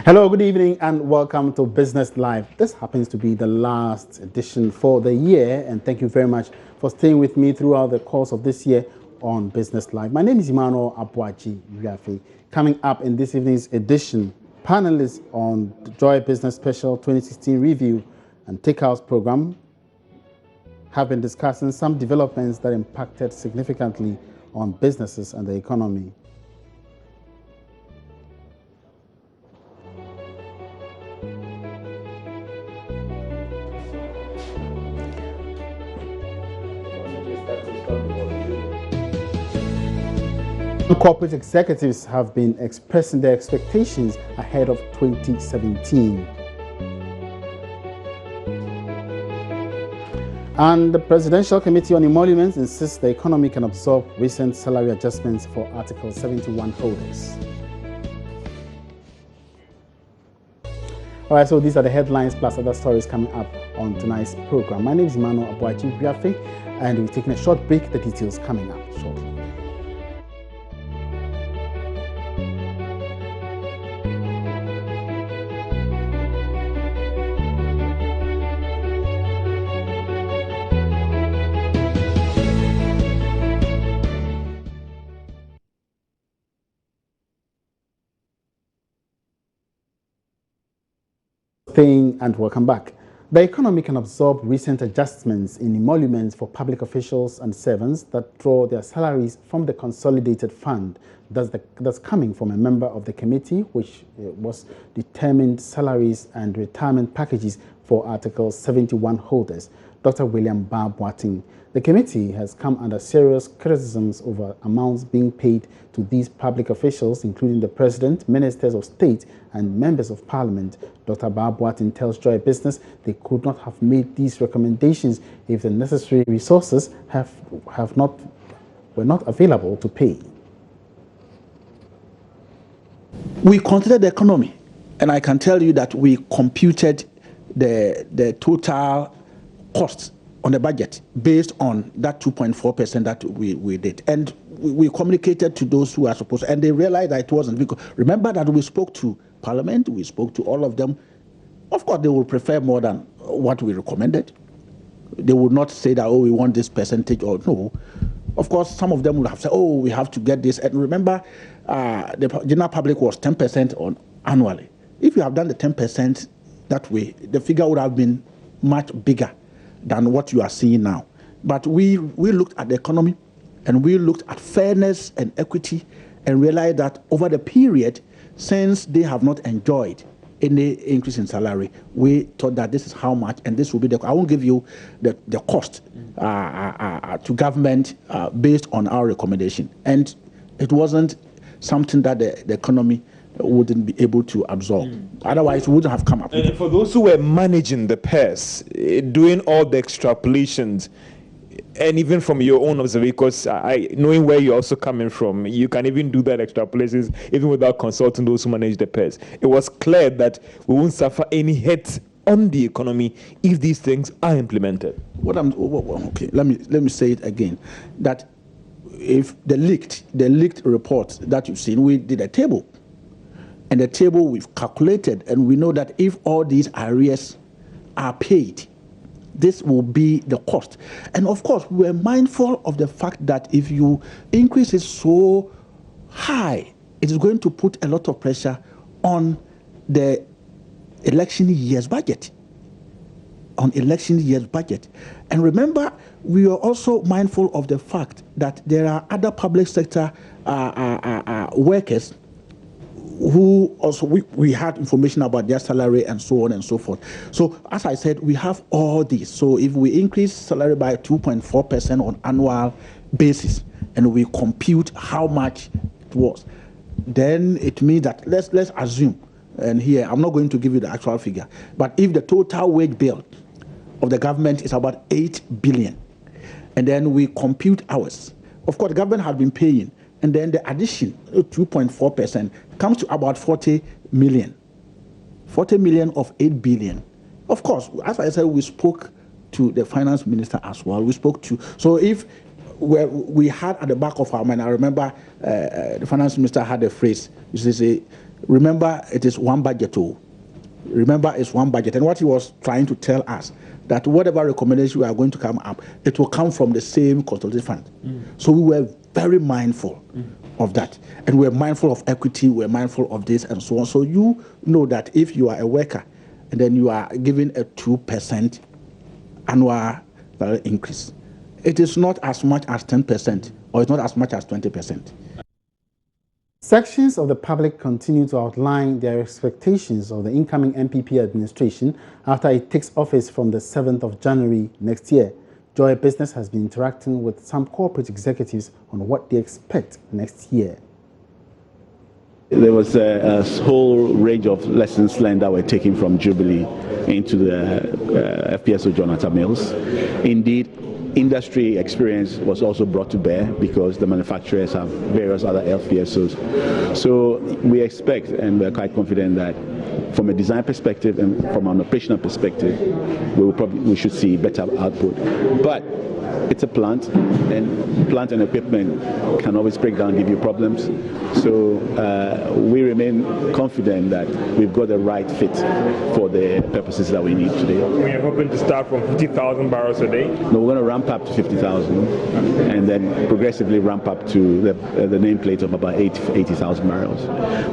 Hello, good evening, and welcome to Business Live. This happens to be the last edition for the year, and thank you very much for staying with me throughout the course of this year on Business Live. My name is Emmanuel Abuaji. Coming up in this evening's edition, panelists on the Joy Business Special 2016 Review and Takeouts program have been discussing some developments that impacted significantly on businesses and the economy. Corporate executives have been expressing their expectations ahead of 2017. And the Presidential Committee on Emoluments insists the economy can absorb recent salary adjustments for Article 71 holders. All right, so these are the headlines plus other stories coming up on tonight's program. My name is Emmanuel Abuaji, and we're taking a short break. The details coming up shortly. And welcome back. The economy can absorb recent adjustments in emoluments for public officials and servants that draw their salaries from the consolidated fund. That's coming from a member of the committee, which was determined salaries and retirement packages for Article 71 holders. Dr. William Boating. The committee has come under serious criticisms over amounts being paid to these public officials, including the President, Ministers of State, and Members of Parliament. Dr. Boating tells Joy Business they could not have made these recommendations if the necessary resources were not available to pay. We considered the economy, and I can tell you that we computed the total costs on the budget based on that 2.4% that we did. And we communicated to those who are supposed to, and they realized that it wasn't. Because remember that we spoke to Parliament, we spoke to all of them. Of course, they would prefer more than what we recommended. They would not say that, oh, we want this percentage or no. Of course, some of them would have said, oh, we have to get this. And remember, the general public was 10% on annually. If you have done the 10% that way, the figure would have been much bigger than what you are seeing now. But we looked at the economy, and we looked at fairness and equity, and realized that over the period, since they have not enjoyed any increase in salary, we thought that this is how much, and this will be the, I won't give you the cost to government based on our recommendation. And it wasn't something that the economy wouldn't be able to absorb. Otherwise, we wouldn't have come up with it. For those who were managing the purse, doing all the extrapolations, and even from your own observation, because knowing where you're also coming from, you can even do that extrapolations even without consulting those who manage the purse. It was clear that we won't suffer any hits on the economy if these things are implemented. Okay, let me say it again. That if the leaked report that you've seen, we did a table. And the table we've calculated, and we know that if all these arrears are paid, this will be the cost. And of course, we're mindful of the fact that if you increase it so high, it is going to put a lot of pressure on the election year's budget. And remember, we are also mindful of the fact that there are other public sector workers who also, we had information about their salary and so on and so forth. So as I said, we have all these. So if we increase salary by 2.4% on annual basis, and we compute how much it was, then it means that let's assume, and here I'm not going to give you the actual figure, but if the total wage bill of the government is about 8 billion, and then we compute ours, of course the government has been paying, and then the addition, 2.4%, comes to about 40 million. 40 million of 8 billion. Of course, as I said, we spoke to the finance minister as well. So if we had at the back of our mind, I remember the finance minister had a phrase, which is Remember, it is one budget too. Remember, it's one budget. And what he was trying to tell us, that whatever recommendation we are going to come up, it will come from the same consolidated fund. So we were very mindful of that. And we're mindful of equity, we're mindful of this and so on. So you know that if you are a worker and then you are given a 2% annual salary increase, it is not as much as 10% or it's not as much as 20%. Sections of the public continue to outline their expectations of the incoming NPP administration after it takes office from the 7th of January next year. Joy Business has been interacting with some corporate executives on what they expect next year. There was a whole range of lessons learned that were taken from Jubilee into the FPSO Jonathan Mills. Indeed, industry experience was also brought to bear because the manufacturers have various other FPSOs. So we expect and we're quite confident that from a design perspective and from an operational perspective, we should see better output. But it's a plant, and plant and equipment can always break down and give you problems. So we remain confident that we've got the right fit for the purposes that we need today. We are hoping to start from 50,000 barrels a day? No, we're going to ramp up to 50,000 and then progressively ramp up to the nameplate of about 80,000 barrels.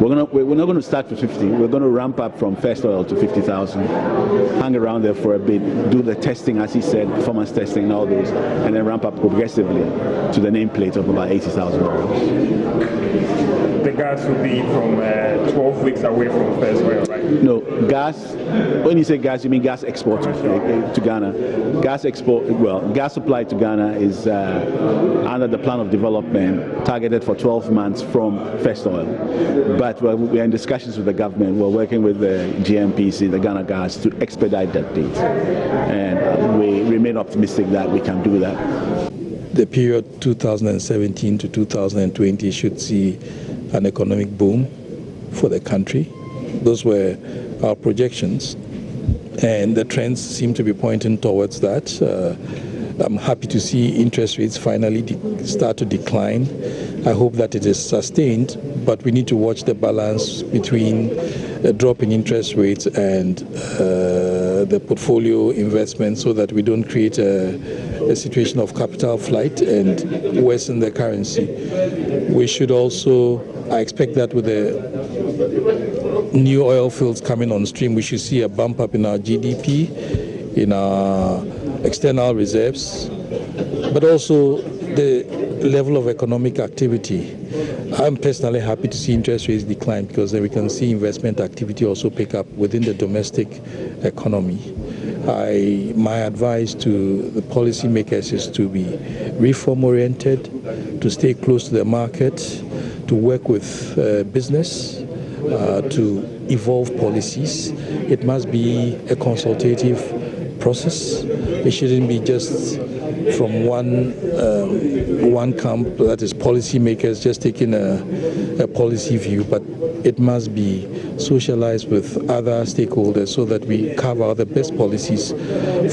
We're not going to start with 50. We're going to ramp up from first oil to 50,000, hang around there for a bit, do the testing, as he said, performance testing and all those, and then ramp up progressively to the nameplate of about 80,000 barrels. The gas will be from 12 weeks away from first oil, right? No, gas, when you say gas, you mean gas export to Ghana. Gas export, well, gas supply to Ghana is under the plan of development targeted for 12 months from first oil. But we're in discussions with the government. We're working with the GMPC, the Ghana Gas, to expedite that date. And we remain optimistic that we can do that. The period 2017 to 2020 should see an economic boom for the country. Those were our projections, and the trends seem to be pointing towards that. I'm happy to see interest rates finally start to decline. I hope that it is sustained, but we need to watch the balance between a drop in interest rates and the portfolio investment so that we don't create a situation of capital flight and worsen the currency. We should also, I expect that with the new oil fields coming on stream, we should see a bump up in our GDP, in our external reserves, but also the level of economic activity. I'm personally happy to see interest rates decline because then we can see investment activity also pick up within the domestic economy. My advice to the policymakers is to be reform-oriented, to stay close to the market, to work with business, to evolve policies. It must be a consultative process. It shouldn't be just from one camp, that is policymakers just taking a policy view, but it must be socialized with other stakeholders so that we carve out the best policies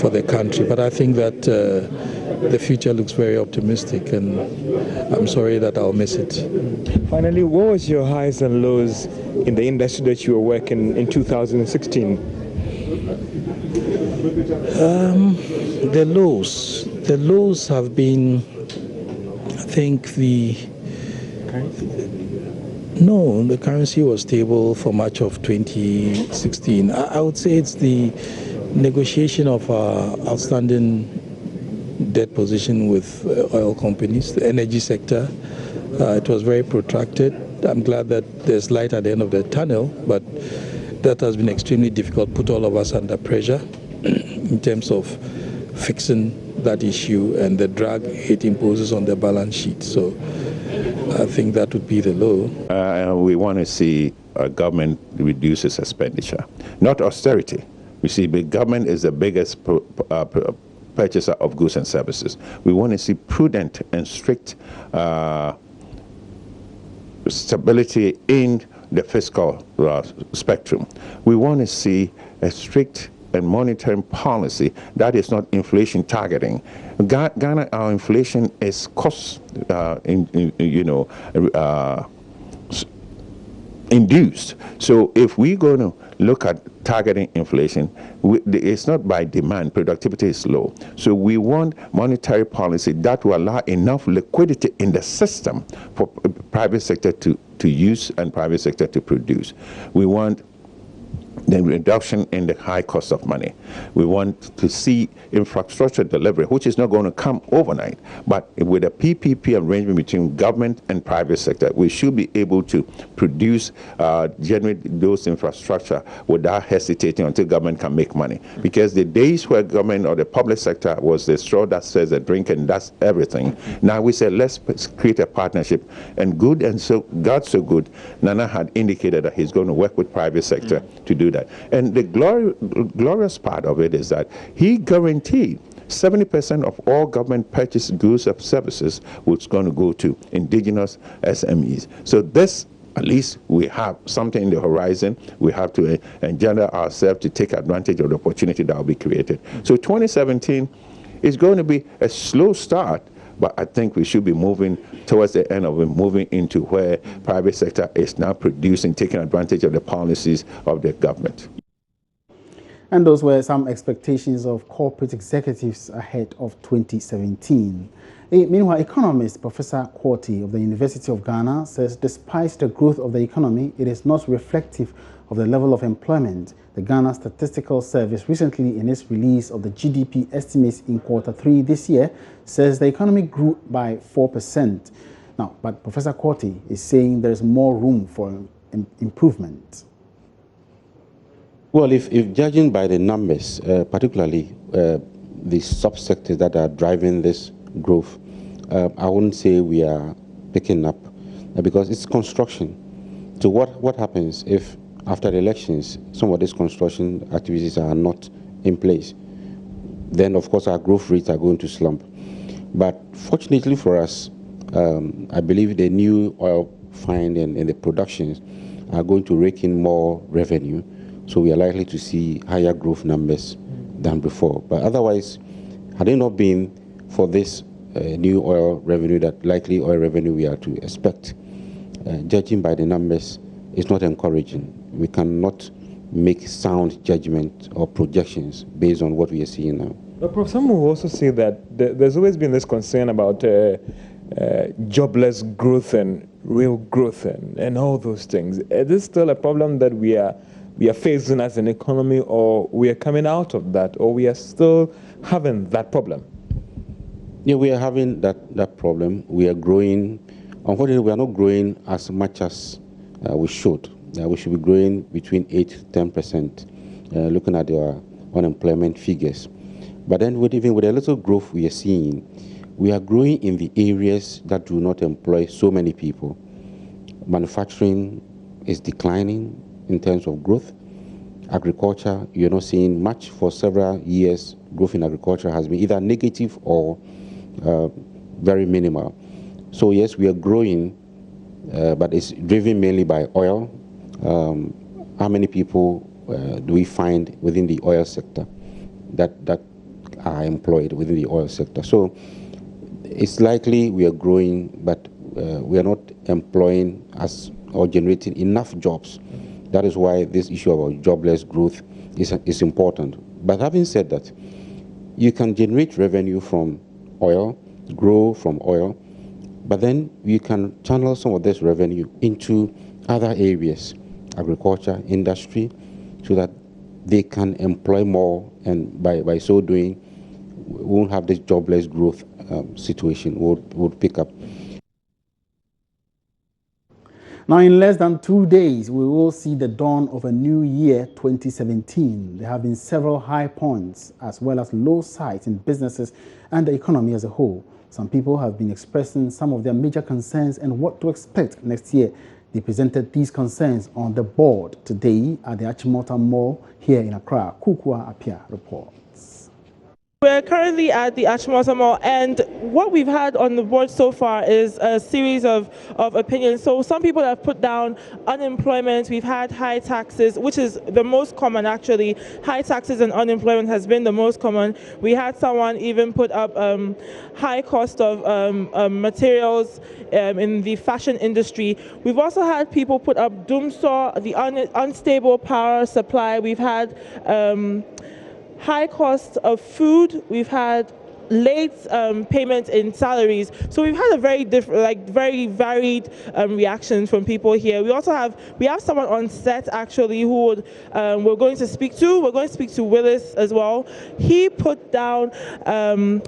for the country. But I think that the future looks very optimistic, and I'm sorry that I'll miss it. Finally, what was your highs and lows in the industry that you were working in 2016? The lows have been, I think the currency was stable for much of 2016. I would say it's the negotiation of our outstanding debt position with oil companies, the energy sector. It was very protracted. I'm glad that there's light at the end of the tunnel, but that has been extremely difficult, put all of us under pressure in terms of fixing that issue and the drag it imposes on the balance sheet. So I think that would be the low. We want to see our government reduce its expenditure, not austerity. We see the government is the biggest purchaser of goods and services. We want to see prudent and strict stability in the fiscal spectrum. We want to see a strict and monetary policy that is not inflation targeting. Ghana, our inflation is cost, induced. So if we're going to look at targeting inflation, it's not by demand. Productivity is low. So we want monetary policy that will allow enough liquidity in the system for private sector to use and private sector to produce. We want the reduction in the high cost of money. We want to see infrastructure delivery, which is not going to come overnight, but with a PPP arrangement between government and private sector, we should be able to produce, generate those infrastructure without hesitating until government can make money. Because the days where government or the public sector was the straw that says the drink and that's everything, now we say let's create a partnership. And good, and so God so good, Nana had indicated that he's going to work with private sector to do that. And the glorious part of it is that he guaranteed 70% of all government purchased goods and services was going to go to indigenous SMEs. So this, at least we have something in the horizon. We have to engender ourselves to take advantage of the opportunity that will be created. So 2017 is going to be a slow start, but I think we should be moving towards the end of it, moving into where private sector is now producing, taking advantage of the policies of the government. And those were some expectations of corporate executives ahead of 2017. Meanwhile, economist Professor Quartey of the University of Ghana says despite the growth of the economy, it is not reflective of the level of employment. The Ghana Statistical Service recently, in its release of the GDP estimates in Q3 this year, says the economy grew by 4%. Now, but Professor Quartey is saying there is more room for improvement. Well, if judging by the numbers, particularly the subsectors that are driving this growth, I wouldn't say we are picking up because it's construction. So what happens if after the elections some of these construction activities are not in place? Then of course our growth rates are going to slump. But fortunately for us, I believe the new oil find and the productions are going to rake in more revenue. So we are likely to see higher growth numbers than before. But otherwise, had it not been for this new oil revenue, that likely oil revenue we are to expect, judging by the numbers, is not encouraging. We cannot make sound judgment or projections based on what we are seeing now. But Prof, some will also say that there's always been this concern about jobless growth and real growth and all those things. Is this still a problem that we are facing as an economy, or we are coming out of that, or we are still having that problem? Yeah, we are having that problem. We are growing. Unfortunately, we are not growing as much as we should. We should be growing between 8 to 10%, looking at our unemployment figures. But then even with a little growth we are seeing, we are growing in the areas that do not employ so many people. Manufacturing is declining in terms of growth. Agriculture, you're not seeing much for several years. Growth in agriculture has been either negative or very minimal. So yes, we are growing, but it's driven mainly by oil. How many people do we find within the oil sector that are employed within the oil sector? So it's likely we are growing, but we are not employing or generating enough jobs. That is why this issue about jobless growth is important. But having said that, you can generate revenue from oil, grow from oil, but then you can channel some of this revenue into other areas, agriculture, industry, so that they can employ more, and by so doing, we won't have this jobless growth situation would pick up. Now, in less than 2 days, we will see the dawn of a new year, 2017. There have been several high points as well as low sides in businesses and the economy as a whole. Some people have been expressing some of their major concerns and what to expect next year. They presented these concerns on the board today at the Achimota Mall here in Accra. Kukua Apia reports. We're currently at the Achimota Mall, and what we've had on the board so far is a series of opinions. So some people have put down unemployment, we've had high taxes, which is the most common actually. High taxes and unemployment has been the most common. We had someone even put up high cost of materials in the fashion industry. We've also had people put up doomsaw, the unstable power supply. We've had high cost of food. We've had late payments in salaries. So we've had a very different, very varied reactions from people here. We have someone on set actually who we're going to speak to. We're going to speak to Willis as well. He put down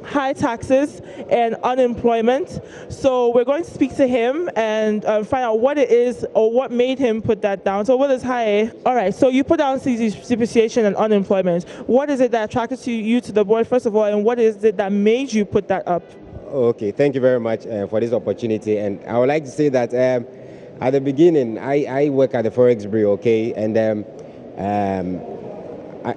high taxes and unemployment. So we're going to speak to him and find out what it is or what made him put that down. So Willis, hi. All right. So you put down depreciation and unemployment. What is it that attracted you to the board, first of all, and what is it that made you put that up? Okay, thank you very much for this opportunity. And I would like to say that at the beginning, I work at the Forex Bureau, okay, and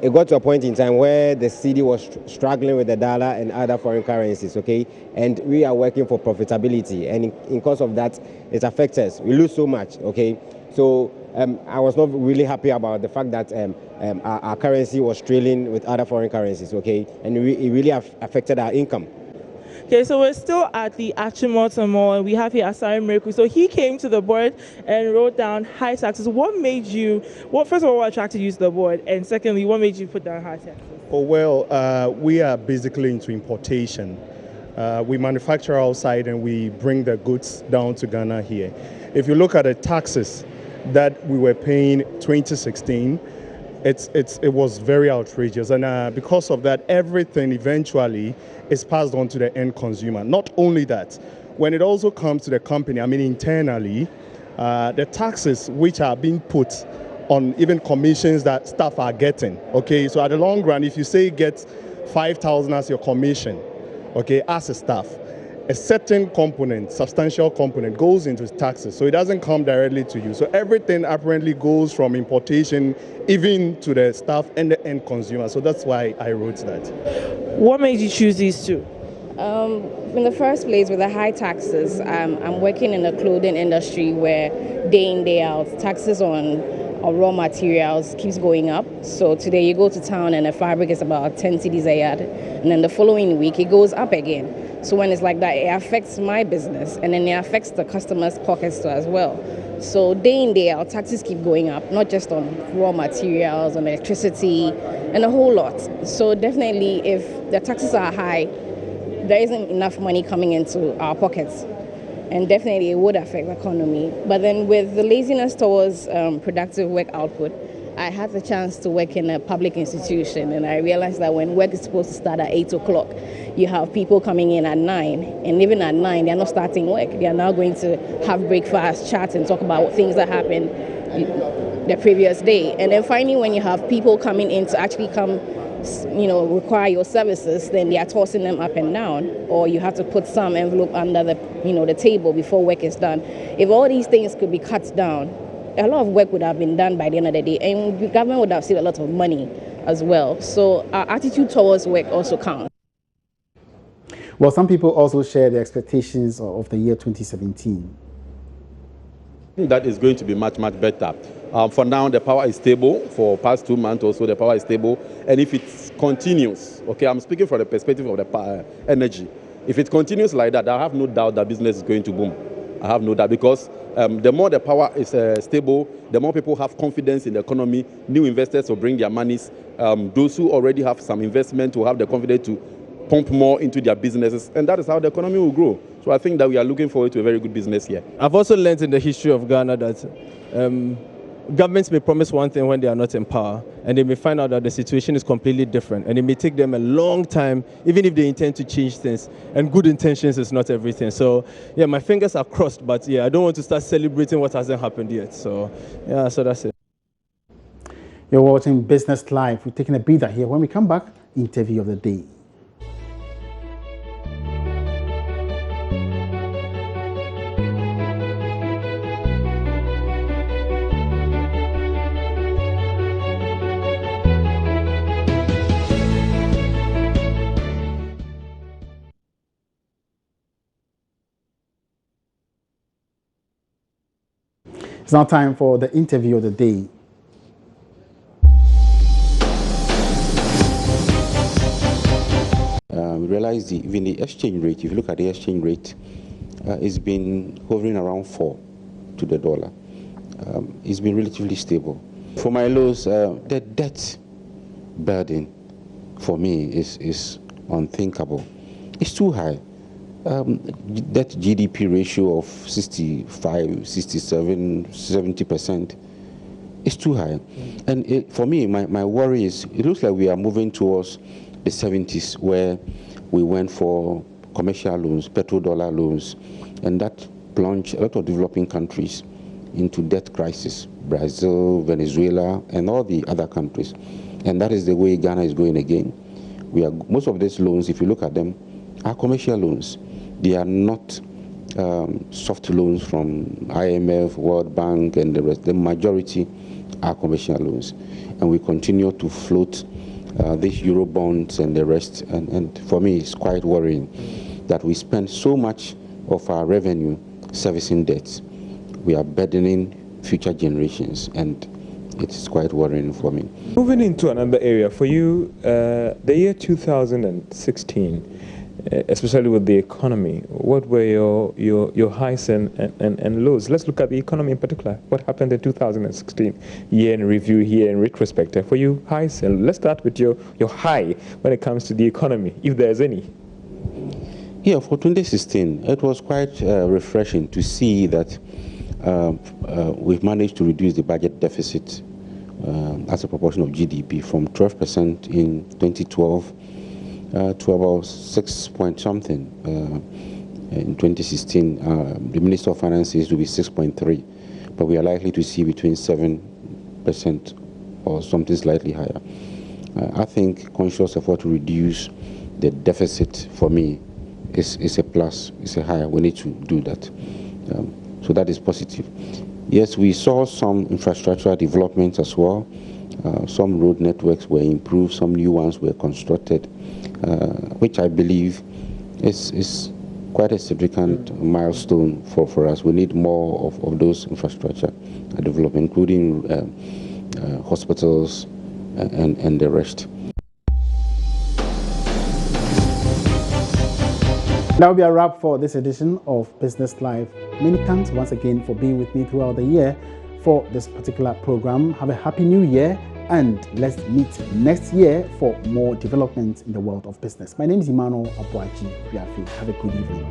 it got to a point in time where the cedi was struggling with the dollar and other foreign currencies, okay, and we are working for profitability, and in cause of that, it affects us. We lose so much, okay. So I was not really happy about the fact that our currency was trailing with other foreign currencies, okay, and it really affected our income. Okay, so we're still at the Achimota Mall, and we have here Asari Miracle. So he came to the board and wrote down high taxes. What made you, first of all, what attracted you to the board? And secondly, what made you put down high taxes? Oh, well, we are basically into importation. We manufacture outside and we bring the goods down to Ghana here. If you look at the taxes that we were paying 2016, it was very outrageous, and because of that, everything eventually is passed on to the end consumer. Not only that, when it also comes to the company, I mean internally, the taxes which are being put on even commissions that staff are getting, okay, so at the long run, if you say get 5,000 as your commission, okay, as a staff, a certain component, substantial component, goes into taxes, so it doesn't come directly to you. So everything apparently goes from importation even to the staff and the end consumer. So that's why I wrote that. What made you choose these two? In the first place, with the high taxes, I'm working in the clothing industry where day in, day out, taxes on raw materials keeps going up. So today you go to town and the fabric is about 10 cedis a yard, and then the following week it goes up again. So when it's like that, it affects my business, and then it affects the customers' pockets too as well. So day in, day out, taxes keep going up, not just on raw materials, on electricity, and a whole lot. So definitely, if the taxes are high, there isn't enough money coming into our pockets. And definitely it would affect the economy. But then with the laziness towards productive work output, I had the chance to work in a public institution, and I realized that when work is supposed to start at 8 o'clock, you have people coming in at 9, and even at 9, they're not starting work. They are now going to have breakfast, chat, and talk about things that happened the previous day. And then finally, when you have people coming in to actually come, require your services, then they are tossing them up and down, or you have to put some envelope under the table before work is done. If all these things could be cut down, a lot of work would have been done by the end of the day, and the government would have saved a lot of money as well. So our attitude towards work also counts. Well, some people also share the expectations of the year 2017. That is going to be much, much better. For now, the power is stable. For past 2 months or so, the power is stable. And if it continues, okay, I'm speaking from the perspective of the energy. If it continues like that, I have no doubt that business is going to boom. I have no doubt, because the more the power is stable, the more people have confidence in the economy. New investors will bring their monies. Those who already have some investment will have the confidence to pump more into their businesses, and that is how the economy will grow. So I think that we are looking forward to a very good business here. I've also learned in the history of Ghana that governments may promise one thing when they are not in power, and they may find out that the situation is completely different, and it may take them a long time, even if they intend to change things, and good intentions is not everything. So yeah, my fingers are crossed, but yeah, I don't want to start celebrating what hasn't happened yet. So yeah, so that's it. You're watching Business Live. We're taking a breather here. When we come back, interview of the day. It's now time for the interview of the day. We realize even the exchange rate, if you look at the exchange rate, it's been hovering around 4 to the dollar. It's been relatively stable. For my lows, the debt burden for me is unthinkable. It's too high. Debt GDP ratio of 65, 67, 70% is too high. And for me, my worry is it looks like we are moving towards the 70s where we went for commercial loans, petrodollar loans, and that plunged a lot of developing countries into debt crisis, Brazil, Venezuela, and all the other countries. And that is the way Ghana is going again. Most of these loans, if you look at them, are commercial loans. They are not soft loans from IMF, World Bank, and the rest. The majority are commercial loans. And we continue to float these Euro bonds and the rest. And for me, it's quite worrying that we spend so much of our revenue servicing debts. We are burdening future generations, and it's quite worrying for me. Moving into another area, for you, the year 2016, especially with the economy, what were your highs and lows? Let's look at the economy in particular. What happened in 2016? Year in review, here in retrospect. For you, highs and let's start with your high when it comes to the economy, if there's any. Yeah, for 2016, it was quite refreshing to see that we've managed to reduce the budget deficit as a proportion of GDP from 12% in 2012 to about 6 point something in 2016. The Minister of Finances will be 6.3, but we are likely to see between 7% or something slightly higher. I think conscious effort to reduce the deficit for me is a plus, it's a higher. We need to do that. So that is positive. Yes, we saw some infrastructure developments as well. Some road networks were improved, some new ones were constructed, which I believe is quite a significant milestone for us. We need more of those infrastructure development, including hospitals and the rest. That will be a wrap for this edition of Business Live. Many thanks once again for being with me throughout the year for this particular program. Have a happy new year, and let's meet next year for more developments in the world of business. My name is Emmanuel Abuaji. Have a good evening.